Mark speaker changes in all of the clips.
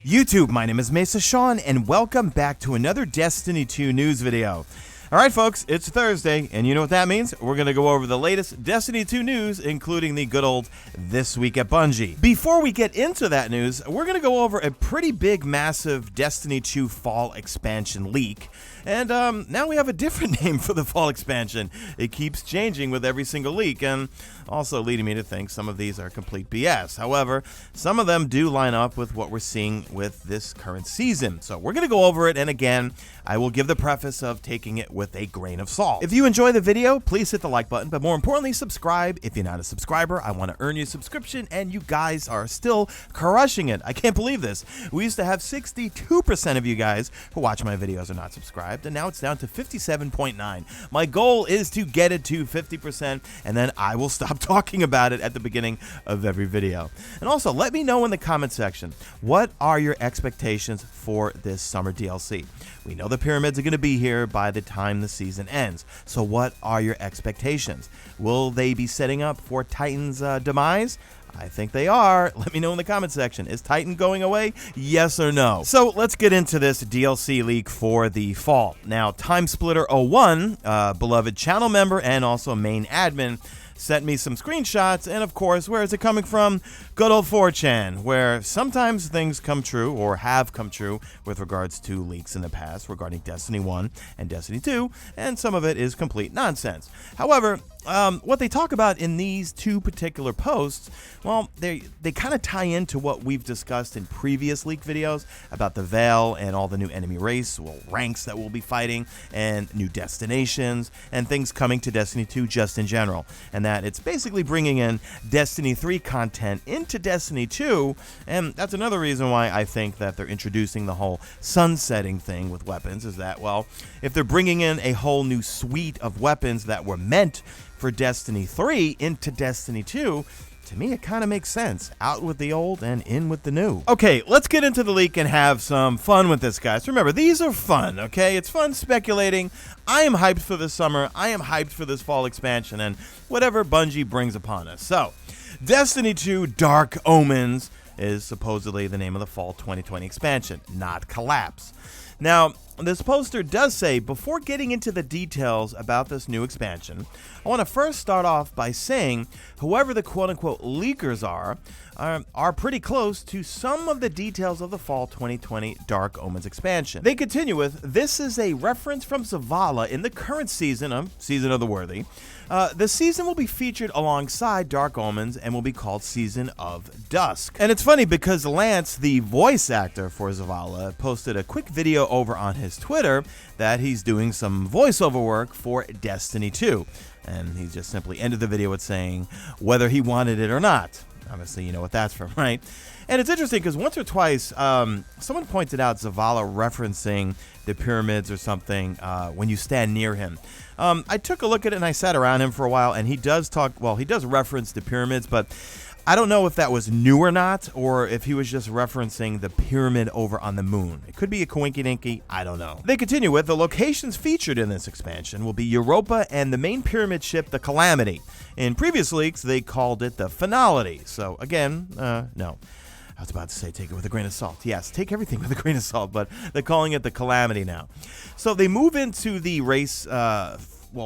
Speaker 1: YouTube, my name is Mesa Sean, and welcome back to another Destiny 2 news video. Alright folks, it's Thursday, and you know what that means? We're going to go over the latest Destiny 2 news, including the good old This Week at Bungie. Before we get into that news, we're going to go over a pretty big, massive Destiny 2 Fall expansion leak. And now we have a different name for the Fall expansion. It keeps changing with every single leak, and also leading me to think some of these are complete BS. However, some of them do line up with what we're seeing with this current season. So we're going to go over it, and again, I will give the preface of taking it with a grain of salt. If you enjoy the video, please hit the like button, but more importantly, subscribe. If you're not a subscriber, I want to earn your subscription, and you guys are still crushing it. I can't believe this. We used to have 62% of you guys who watch my videos are not subscribed, and now it's down to 57.9. My goal is to get it to 50%, and then I will stop talking about it at the beginning of every video. And also, let me know in the comment section, what are your expectations for this summer DLC? We know the pyramids are going to be here by the time the season ends. So what are your expectations? Will they be setting up for Titan's demise? I think they are. Let me know in the comment section. Is Titan going away? Yes or no? So let's get into this DLC leak for the fall. Now, TimeSplitter01, beloved channel member and also main admin, sent me some screenshots, and of course, where is it coming from? Good old 4chan, where sometimes things come true or have come true with regards to leaks in the past regarding Destiny 1 and Destiny 2, and some of it is complete nonsense. However, what they talk about in these two particular posts, well, they kind of tie into what we've discussed in previous leak videos about the Veil and all the new enemy race, well, ranks that we'll be fighting, and new destinations, and things coming to Destiny 2 just in general. And that it's basically bringing in Destiny 3 content into Destiny 2, and that's another reason why I think that they're introducing the whole sunsetting thing with weapons, is that, well, if they're bringing in a whole new suite of weapons that were meant for Destiny 3 into Destiny 2, to me, it kind of makes sense. Out with the old and in with the new. Okay, let's get into the leak and have some fun with this, guys. Remember, these are fun, okay? It's fun speculating. I am hyped for this summer. I am hyped for this fall expansion and whatever Bungie brings upon us. So, Destiny 2 Dark Omens is supposedly the name of the fall 2020 expansion, not Collapse. Now, this poster does say, before getting into the details about this new expansion, I want to first start off by saying whoever the quote-unquote leakers are pretty close to some of the details of the fall 2020 Dark Omens expansion. They continue with, this is a reference from Zavala in the current season of the Worthy. The season will be featured alongside Dark Omens and will be called Season of Dusk. And it's funny because Lance, the voice actor for Zavala, posted a quick video over on his Twitter that he's doing some voiceover work for Destiny 2. And he just simply ended the video with saying whether he wanted it or not. Obviously, you know what that's from, right? And it's interesting because once or twice, someone pointed out Zavala referencing the pyramids or something when you stand near him. I took a look at it and I sat around him for a while, and he does reference the pyramids, but I don't know if that was new or not, or if he was just referencing the pyramid over on the moon. It could be a coinky-dinky, I don't know. They continue with, the locations featured in this expansion will be Europa and the main pyramid ship, the Calamity. In previous leaks, they called it the Finality. So again, no. I was about to say take it with a grain of salt. Yes, take everything with a grain of salt, but they're calling it the Calamity now. So they move into the race,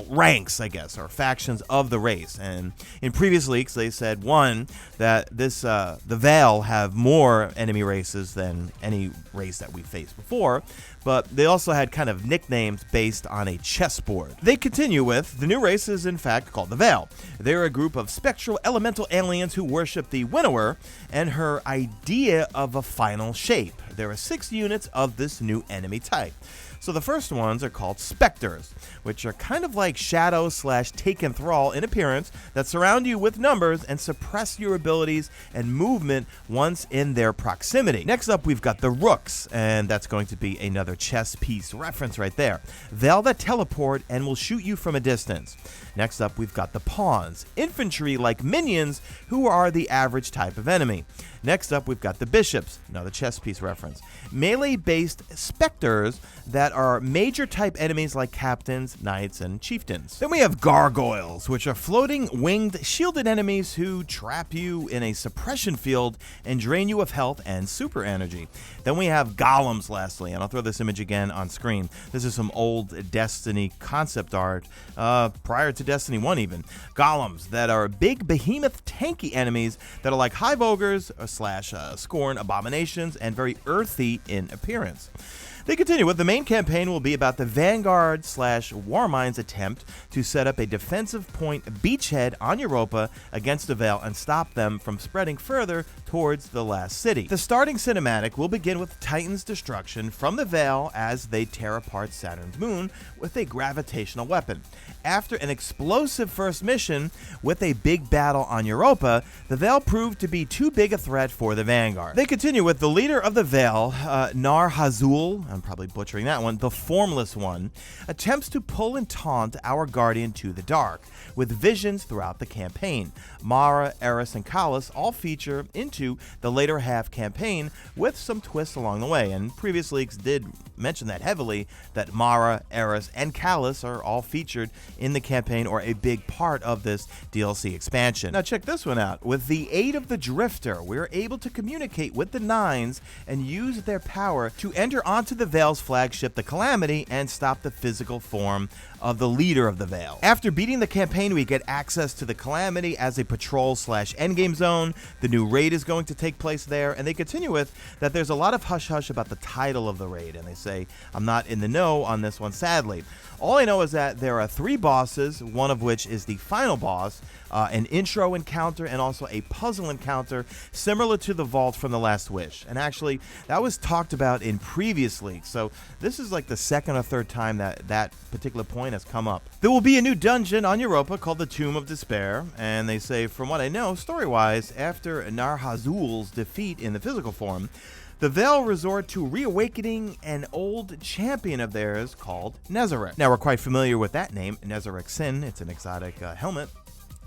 Speaker 1: ranks, I guess, or factions of the race. And in previous leaks, they said, one, that this the Veil have more enemy races than any race that we faced before, but they also had kind of nicknames based on a chessboard. They continue with, the new race is in fact called the Veil. They're a group of spectral elemental aliens who worship the Winnower and her idea of a final shape. There are 6 units of this new enemy type. So the first ones are called Spectres, which are kind of like shadows / take enthrall in appearance that surround you with numbers and suppress your abilities and movement once in their proximity. Next up, we've got the Rooks, and that's going to be another chess piece reference right there. They'll that teleport and will shoot you from a distance. Next up, we've got the Pawns, infantry like minions who are the average type of enemy. Next up, we've got the bishops, another chess piece reference. Melee-based specters that are major type enemies like captains, knights, and chieftains. Then we have gargoyles, which are floating, winged, shielded enemies who trap you in a suppression field and drain you of health and super energy. Then we have golems, lastly, and I'll throw this image again on screen. This is some old Destiny concept art, prior to Destiny 1 even. Golems that are big behemoth tanky enemies that are like hive ogres slash scorn abominations and very earthy in appearance. They continue with the main campaign will be about the Vanguard slash Warmind's attempt to set up a defensive point beachhead on Europa against the Veil and stop them from spreading further towards the last city. The starting cinematic will begin with Titan's destruction from the Veil as they tear apart Saturn's moon with a gravitational weapon. After an explosive first mission with a big battle on Europa, the Veil proved to be too big a threat for the Vanguard. They continue with the leader of the Veil, Nar-Hazul, I'm probably butchering that one, the Formless One, attempts to pull and taunt our Guardian to the dark, with visions throughout the campaign. Mara, Eris, and Kallus all feature into the later half campaign with some twists along the way, and previous leaks did mention that heavily, that Mara, Eris, and Kallus are all featured in the campaign or a big part of this DLC expansion. Now check this one out. With the aid of the Drifter, we're able to communicate with the Nines and use their power to enter onto the Veil's flagship, the Calamity, and stop the physical form of the leader of the Veil. After beating the campaign, we get access to the Calamity as a patrol slash endgame zone. The new raid is going to take place there, and they continue with that there's a lot of hush-hush about the title of the raid, and they say, I'm not in the know on this one, sadly. All I know is that there are 3 bosses, one of which is the final boss, an intro encounter, and also a puzzle encounter similar to the vault from The Last Wish. And actually, that was talked about in previous leaks, so this is like the second or third time that that particular point has come up. There will be a new dungeon on Europa called the Tomb of Despair, and they say, from what I know, story-wise, after Nar-Hazul's defeat in the physical form, the Veil resort to reawakening an old champion of theirs called Nezarec. Now, we're quite familiar with that name, Nezarec Sin. It's an exotic helmet.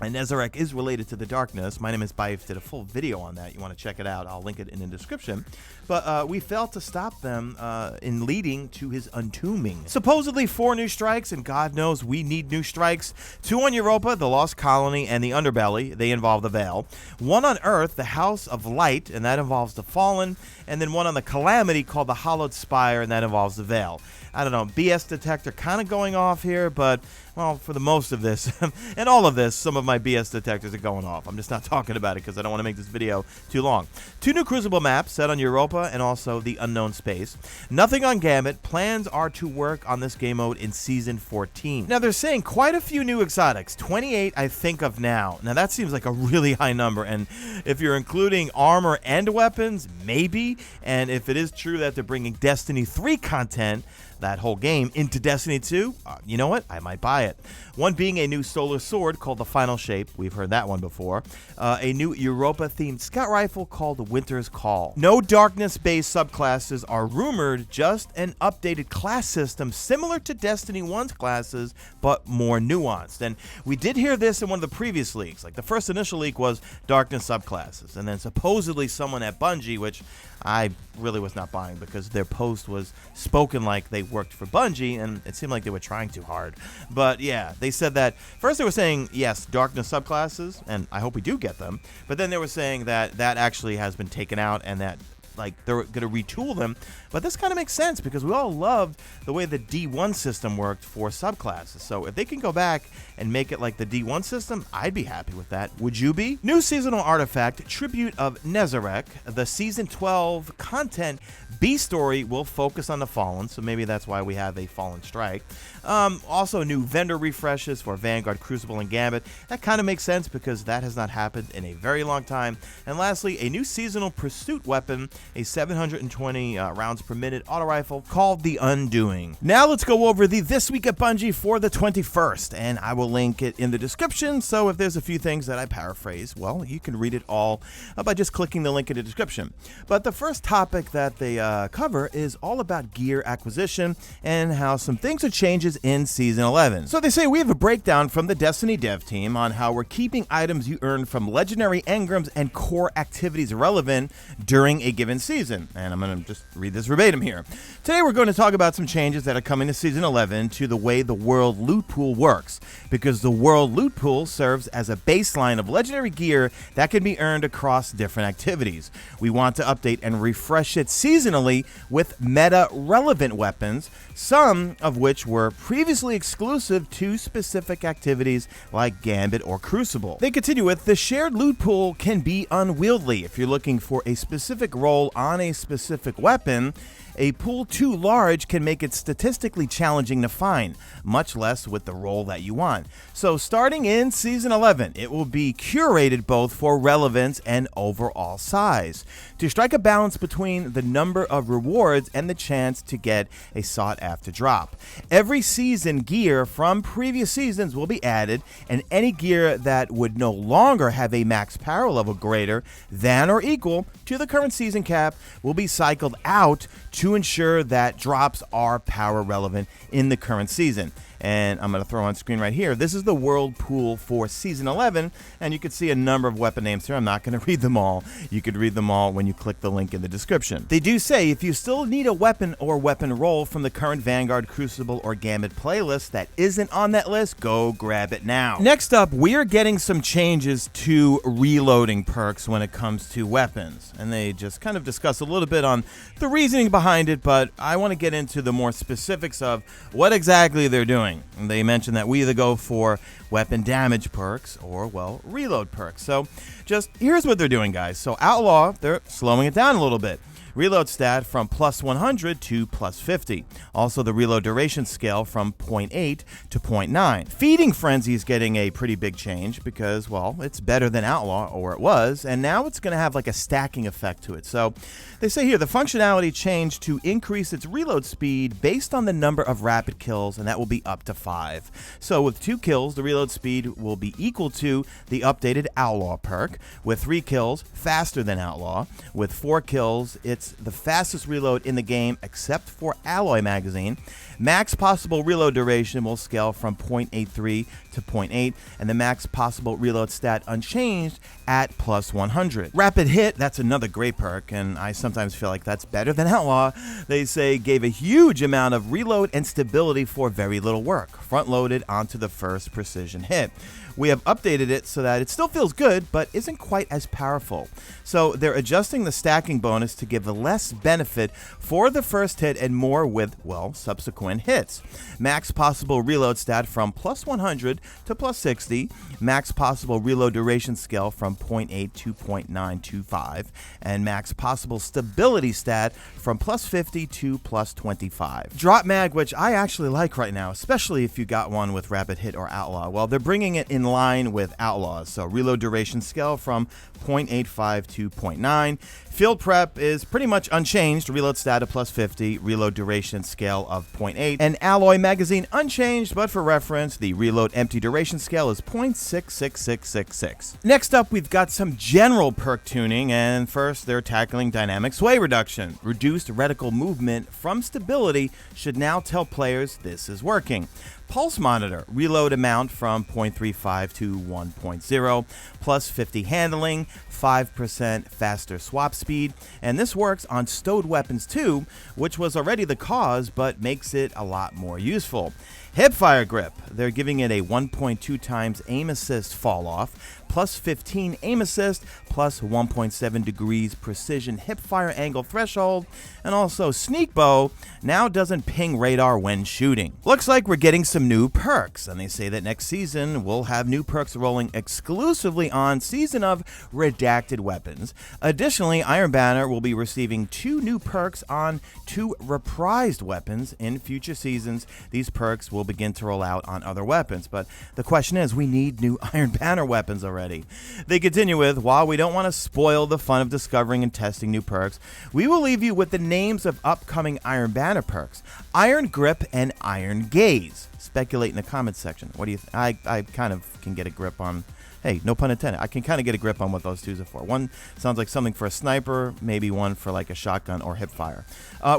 Speaker 1: And Nezarec is related to the darkness. My name is Bife, did a full video on that. You want to check it out, I'll link it in the description. But we failed to stop them in leading to his entombing. Supposedly 4 new strikes, and God knows we need new strikes. 2 on Europa, the Lost Colony, and the Underbelly. They involve the Veil. 1 on Earth, the House of Light, and that involves the Fallen. And then 1 on the Calamity called the Hallowed Spire, and that involves the Veil. I don't know, BS detector kind of going off here, but, well, for the most of this, and all of this, some of my BS detectors are going off. I'm just not talking about it because I don't want to make this video too long. 2 new Crucible maps set on Europa and also the Unknown Space. Nothing on Gambit. Plans are to work on this game mode in Season 14. Now, they're saying quite a few new exotics. 28 I think of now. Now, that seems like a really high number, and if you're including armor and weapons, maybe. And if it is true that they're bringing Destiny 3 content, that whole game, into Destiny 2, you know what? I might buy it. One being a new solar sword called the Final Shape. We've heard that one before. A new Europa-themed scout rifle called the Winter's Call. No darkness-based subclasses are rumored, just an updated class system similar to Destiny 1's classes, but more nuanced. And we did hear this in one of the previous leaks. Like, the first initial leak was darkness subclasses, and then supposedly someone at Bungie, which I really was not buying because their post was spoken like they worked for Bungie, and it seemed like they were trying too hard. But yeah, they said that first they were saying, yes, darkness subclasses, and I hope we do get them, but then they were saying that that actually has been taken out and that like they're going to retool them. But this kind of makes sense because we all loved the way the D1 system worked for subclasses. So if they can go back and make it like the D1 system, I'd be happy with that. Would you be? New seasonal artifact, Tribute of Nezarec. The Season 12 content B-story will focus on the Fallen, so maybe that's why we have a Fallen Strike. Also, new vendor refreshes for Vanguard, Crucible, and Gambit. That kind of makes sense because that has not happened in a very long time. And lastly, a new seasonal pursuit weapon a 720 rounds per minute auto rifle called the Undoing. Now let's go over the This Week at Bungie for the 21st, and I will link it in the description, so if there's a few things that I paraphrase, well, you can read it all by just clicking the link in the description. But the first topic that they cover is all about gear acquisition and how some things are changes in Season 11. So they say we have a breakdown from the Destiny dev team on how we're keeping items you earn from legendary engrams and core activities relevant during a given season. And I'm going to just read this verbatim here. Today we're going to talk about some changes that are coming to Season 11 to the way the World Loot Pool works, because the World Loot Pool serves as a baseline of legendary gear that can be earned across different activities. We want to update and refresh it seasonally with meta-relevant weapons, some of which were previously exclusive to specific activities like Gambit or Crucible. They continue with, the shared loot pool can be unwieldy. If you're looking for a specific role on a specific weapon, a pool too large can make it statistically challenging to find, much less with the role that you want. So starting in Season 11, it will be curated both for relevance and overall size, to strike a balance between the number of rewards and the chance to get a sought-after drop. Every season gear from previous seasons will be added, and any gear that would no longer have a max power level greater than or equal to the current season cap will be cycled out to ensure that drops are power relevant in the current season. And I'm going to throw on screen right here. This is the World Pool for Season 11, and you can see a number of weapon names here. I'm not going to read them all. You could read them all when you click the link in the description. They do say if you still need a weapon or weapon role from the current Vanguard, Crucible, or Gambit playlist that isn't on that list, go grab it now. Next up, we're getting some changes to reloading perks when it comes to weapons, and they just kind of discuss a little bit on the reasoning behind it, but I want to get into the more specifics of what exactly they're doing. And they mentioned that we either go for weapon damage perks or, well, reload perks. So just here's what they're doing, guys. So Outlaw, they're slowing it down a little bit. Reload stat from plus 100 to plus 50. Also the reload duration scale from 0.8 to 0.9. Feeding Frenzy is getting a pretty big change because, well, it's better than Outlaw, or it was, and now it's going to have like a stacking effect to it. So they say here the functionality changed to increase its reload speed based on the number of rapid kills, and that will be up to 5. So with 2 kills, the reload speed will be equal to the updated Outlaw perk. With 3 kills, faster than Outlaw. With 4 kills, it's the fastest reload in the game except for Alloy Magazine. Max possible reload duration will scale from 0.83 to 0.8, and the max possible reload stat unchanged at plus 100. Rapid Hit, that's another great perk, and I sometimes feel like that's better than Outlaw. They say gave a huge amount of reload and stability for very little work, front-loaded onto the first precision hit. We have updated it so that it still feels good, but isn't quite as powerful. So they're adjusting the stacking bonus to give less benefit for the first hit and more with, well, subsequent hits. Max possible reload stat from plus 100 to plus 60. Max possible reload duration scale from 0.8 to 0.925. And max possible stability stat from plus 50 to plus 25. Drop mag, which I actually like right now, especially if you got one with Rapid Hit or Outlaw. Well, they're bringing it in line with Outlaws. So reload duration scale from 0.85 to 0.9. Field prep is pretty much unchanged. Reload stat of plus 50. Reload duration scale of 0.8. And Alloy Magazine unchanged, but for reference, the reload empty duration scale is 0.66666. Next up, we've got some general perk tuning, and first they're tackling dynamic sway reduction. Reduced reticle movement from stability should now tell players this is working. Pulse monitor, reload amount from 0.35 to 1.0, plus 50 handling, 5% faster swap speed, and this works on stowed weapons too, which was already the cause but makes it a lot more useful. Hipfire grip, they're giving it a 1.2 times aim assist fall off, plus 15 aim assist, plus 1.7 degrees precision hipfire angle threshold, and also Sneak Bow now doesn't ping radar when shooting. Looks like we're getting some new perks, and they say that next season we'll have new perks rolling exclusively on Season of Redacted weapons. Additionally, Iron Banner will be receiving 2 new perks on 2 reprised weapons in future seasons. These perks will will begin to roll out on other weapons. But the question is, we need new Iron Banner weapons already. They continue with, while we don't want to spoil the fun of discovering and testing new perks, we will leave you with the names of upcoming Iron Banner perks: Iron Grip and Iron Gaze. Speculate in the comments section. What do you think? I kind of can get a grip on, hey, no pun intended, I can kind of get a grip on what those twos are for. One sounds like something for a sniper, maybe one for like a shotgun or hip fire.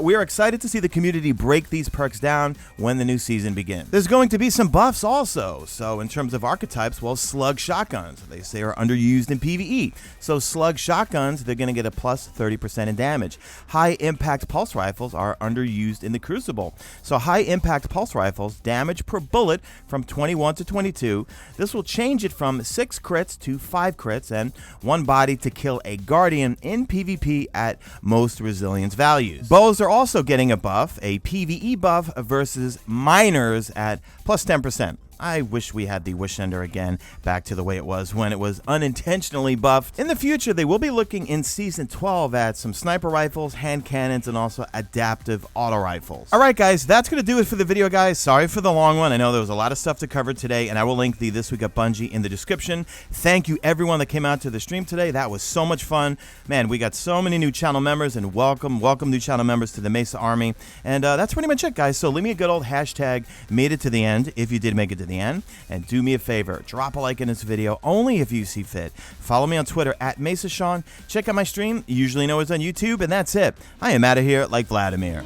Speaker 1: We are excited to see the community break these perks down when the new season begins. There's going to be some buffs also. So in terms of archetypes, well, slug shotguns, they say, are underused in PvE. So slug shotguns, they're going to get a plus 30% in damage. High impact pulse rifles are underused in the Crucible. So high impact pulse rifles, damage per bullet from 21 to 22. This will change it from 6 crits to 5 crits and 1 body to kill a guardian in PvP at most resilience values. Bows are also getting a buff, a PvE buff versus miners at plus 10%. I wish we had the Wish Ender again, back to the way it was when it was unintentionally buffed. In the future, they will be looking in Season 12 at some sniper rifles, hand cannons, and also adaptive auto rifles. All right, guys, that's going to do it for the video, guys. Sorry for the long one. I know there was a lot of stuff to cover today, and I will link the This Week at Bungie in the description. Thank you, everyone that came out to the stream today. That was so much fun. Man, we got so many new channel members, and welcome new channel members to the Mesa Army. And that's pretty much it, guys. So leave me a good old hashtag made it to the end if you did make it to the end, and do me a favor, drop a like in this video only if you see fit. Follow me on Twitter at Mesa Sean. Check out my stream, you usually know it's on YouTube, and that's it. I am out of here like Vladimir.